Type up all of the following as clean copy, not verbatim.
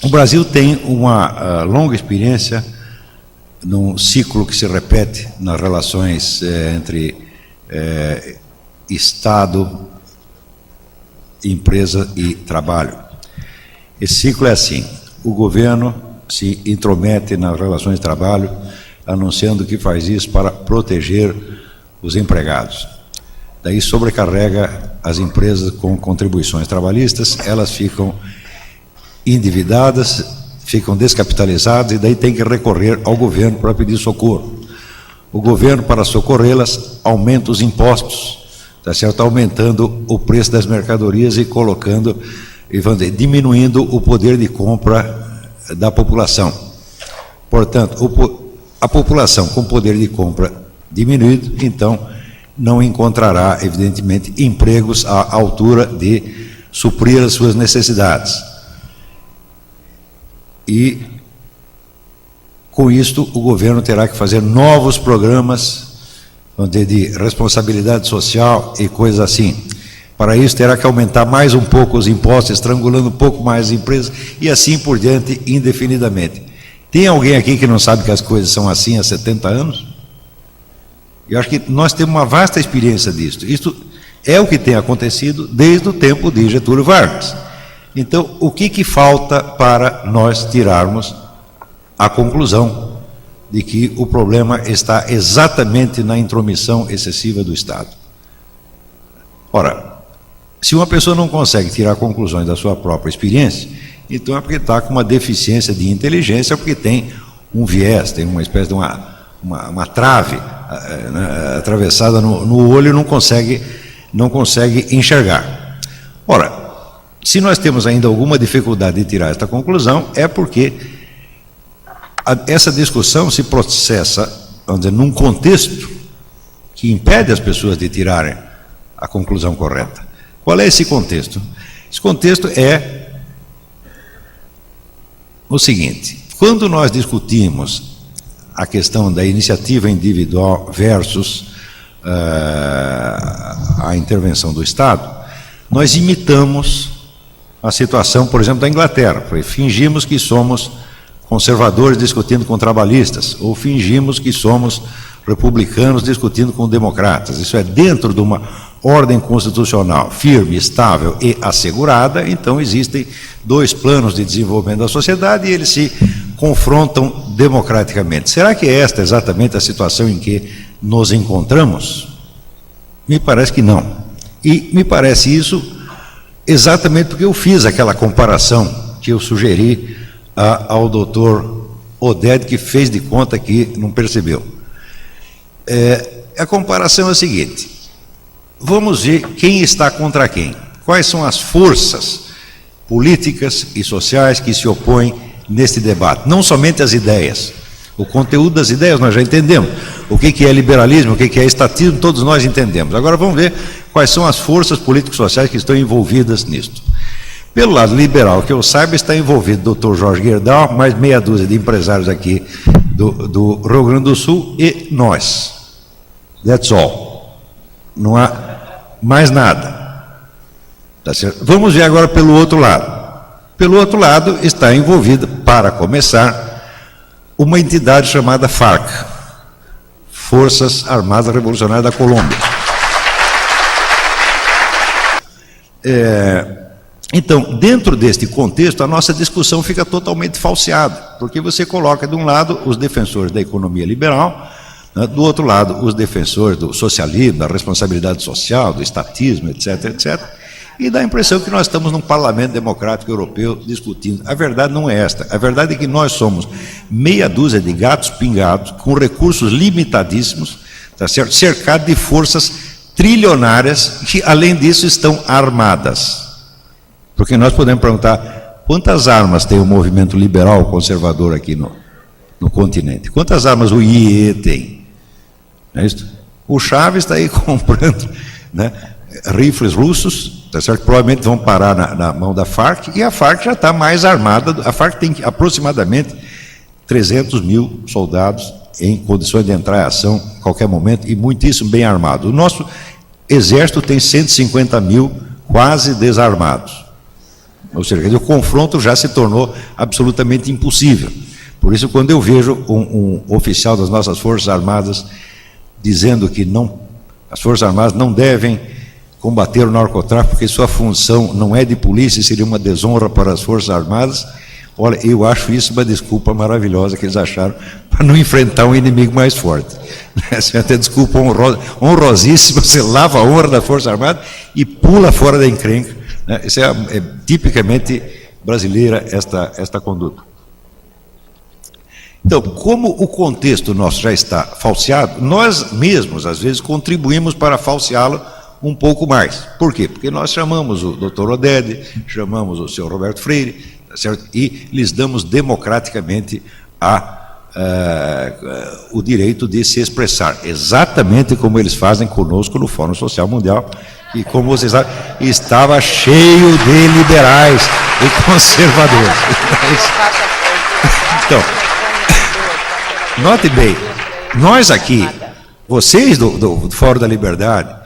O Brasil tem uma longa experiência num ciclo que se repete nas relações entre Estado, empresa e trabalho. Esse ciclo é assim: o governo se intromete nas relações de trabalho, anunciando que faz isso para proteger os empregados. Daí sobrecarrega as empresas com contribuições trabalhistas, elas ficam endividadas, ficam descapitalizadas e daí tem que recorrer ao governo para pedir socorro. O governo, para socorrê-las, aumenta os impostos, tá certo? Aumentando o preço das mercadorias e colocando, diminuindo o poder de compra da população. Portanto, a população com poder de compra diminuído, então, não encontrará, evidentemente, empregos à altura de suprir as suas necessidades. E, com isto, o governo terá que fazer novos programas de responsabilidade social e coisas assim. Para isso, terá que aumentar mais um pouco os impostos, estrangulando um pouco mais as empresas, e assim por diante, indefinidamente. Tem alguém aqui que não sabe que as coisas são assim há 70 anos? Eu acho que nós temos uma vasta experiência disso. Isto é o que tem acontecido desde o tempo de Getúlio Vargas. Então, o que falta para nós tirarmos a conclusão de que o problema está exatamente na intromissão excessiva do Estado? Ora, se uma pessoa não consegue tirar conclusões da sua própria experiência, então é porque está com uma deficiência de inteligência, porque tem um viés, tem uma espécie de uma trave atravessada no olho e não consegue enxergar. Ora, se nós temos ainda alguma dificuldade de tirar esta conclusão, é porque essa discussão se processa, vamos dizer, num contexto que impede as pessoas de tirarem a conclusão correta. Qual é esse contexto? Esse contexto é o seguinte: quando nós discutimos a questão da iniciativa individual versus a intervenção do Estado, nós imitamos a situação, por exemplo, da Inglaterra. Fingimos que somos conservadores discutindo com trabalhistas, ou fingimos que somos republicanos discutindo com democratas. Isso é dentro de uma ordem constitucional firme, estável e assegurada. Então existem dois planos de desenvolvimento da sociedade e eles se confrontam democraticamente. Será que esta é exatamente a situação em que nos encontramos? Me parece que não. E me parece isso exatamente porque eu fiz aquela comparação que eu sugeri ao doutor Oded, que fez de conta que não percebeu. A comparação é a seguinte: vamos ver quem está contra quem. Quais são as forças políticas e sociais que se opõem neste debate? Não somente as ideias. O conteúdo das ideias nós já entendemos. O que é liberalismo, o que é estatismo, todos nós entendemos. Agora vamos ver quais são as forças políticas sociais que estão envolvidas nisto. Pelo lado liberal, que eu saiba, está envolvido o Dr. Jorge Gerdau, mais meia dúzia de empresários aqui do Rio Grande do Sul e nós. That's all. Não há mais nada. Tá certo? Vamos ver agora pelo outro lado. Pelo outro lado está envolvida, para começar, uma entidade chamada FARC, Forças Armadas Revolucionárias da Colômbia. Então, dentro deste contexto, a nossa discussão fica totalmente falseada, porque você coloca de um lado os defensores da economia liberal, né, do outro lado os defensores do socialismo, da responsabilidade social, do estatismo, etc., etc., e dá a impressão que nós estamos num parlamento democrático europeu discutindo. A verdade não é esta. A verdade é que nós somos meia dúzia de gatos pingados, com recursos limitadíssimos, tá certo? Cercados de forças trilionárias que, além disso, estão armadas. Porque nós podemos perguntar: quantas armas tem o movimento liberal conservador aqui no continente? Quantas armas o IE tem? Não é isso? O Chaves está aí comprando, né, rifles russos, tá certo? Provavelmente vão parar na mão da FARC, e a FARC já está mais armada. A FARC tem aproximadamente 300 mil soldados em condições de entrar em ação a qualquer momento, e muitíssimo bem armado. O nosso exército tem 150 mil quase desarmados. Ou seja, o confronto já se tornou absolutamente impossível. Por isso, quando eu vejo um oficial das nossas Forças Armadas dizendo que as Forças Armadas não devem combater o narcotráfico, porque sua função não é de polícia, seria uma desonra para as Forças Armadas, olha, eu acho isso uma desculpa maravilhosa que eles acharam para não enfrentar um inimigo mais forte. Essa é até desculpa honrosíssima, você lava a honra da Força Armada e pula fora da encrenca. Isso é tipicamente brasileira, esta conduta. Então, como o contexto nosso já está falseado, nós mesmos, às vezes, contribuímos para falseá-lo um pouco mais. Por quê? Porque nós chamamos o Dr. Oded, chamamos o senhor Roberto Freire, tá certo? E lhes damos democraticamente o direito de se expressar, exatamente como eles fazem conosco no Fórum Social Mundial, e como vocês sabem, estava cheio de liberais e conservadores. Então, note bem, nós aqui, vocês do Fórum da Liberdade,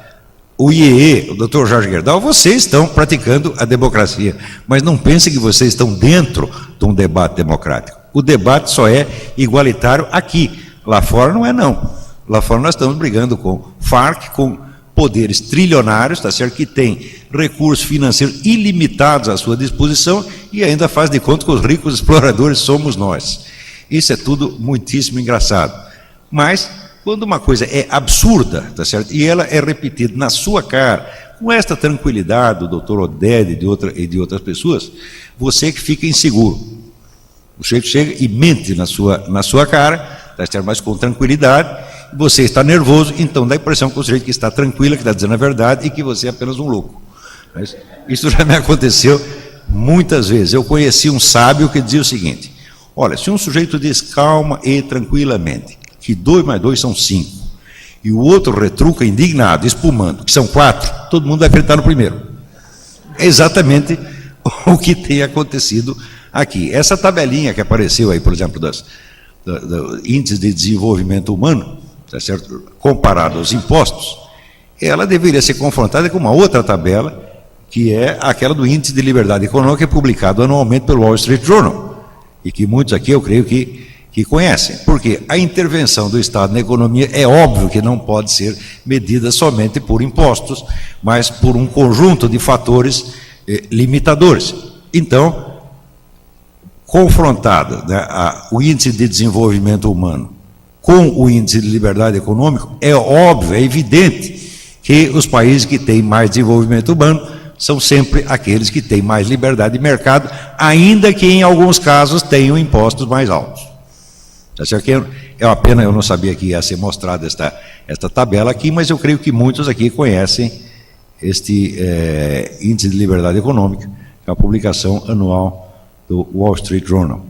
o IEE, o Dr. Jorge Gerdau, vocês estão praticando a democracia, mas não pensem que vocês estão dentro de um debate democrático. O debate só é igualitário aqui, lá fora não é não. Lá fora nós estamos brigando com Farc, com poderes trilionários, tá certo, que tem recursos financeiros ilimitados à sua disposição e ainda faz de conta que os ricos exploradores somos nós. Isso é tudo muitíssimo engraçado. Mas, quando uma coisa é absurda, tá certo, e ela é repetida na sua cara, com esta tranquilidade do Dr. Oded e de outras pessoas, você que fica inseguro. O sujeito chega e mente na sua cara, tá certo, mas com tranquilidade. Você está nervoso, então dá a impressão que o sujeito que está tranquilo, que está dizendo a verdade e que você é apenas um louco. Mas isso já me aconteceu muitas vezes. Eu conheci um sábio que dizia o seguinte: olha, se um sujeito diz calma e tranquilamente que 2 mais 2 são 5, e o outro retruca indignado, espumando, que são 4, todo mundo vai acreditar no primeiro. É exatamente o que tem acontecido aqui. Essa tabelinha que apareceu aí, por exemplo, do índice de desenvolvimento humano, tá certo? Comparado aos impostos, ela deveria ser confrontada com uma outra tabela, que é aquela do índice de liberdade econômica, que é publicado anualmente pelo Wall Street Journal, e que muitos aqui eu creio que conhecem, porque a intervenção do Estado na economia é óbvio que não pode ser medida somente por impostos, mas por um conjunto de fatores limitadores. Então, confrontado, né, o índice de desenvolvimento humano com o índice de liberdade econômica, é óbvio, é evidente que os países que têm mais desenvolvimento humano são sempre aqueles que têm mais liberdade de mercado, ainda que em alguns casos tenham impostos mais altos. É uma pena, eu não sabia que ia ser mostrada esta tabela aqui, mas eu creio que muitos aqui conhecem este índice de liberdade econômica, que é a publicação anual do Wall Street Journal.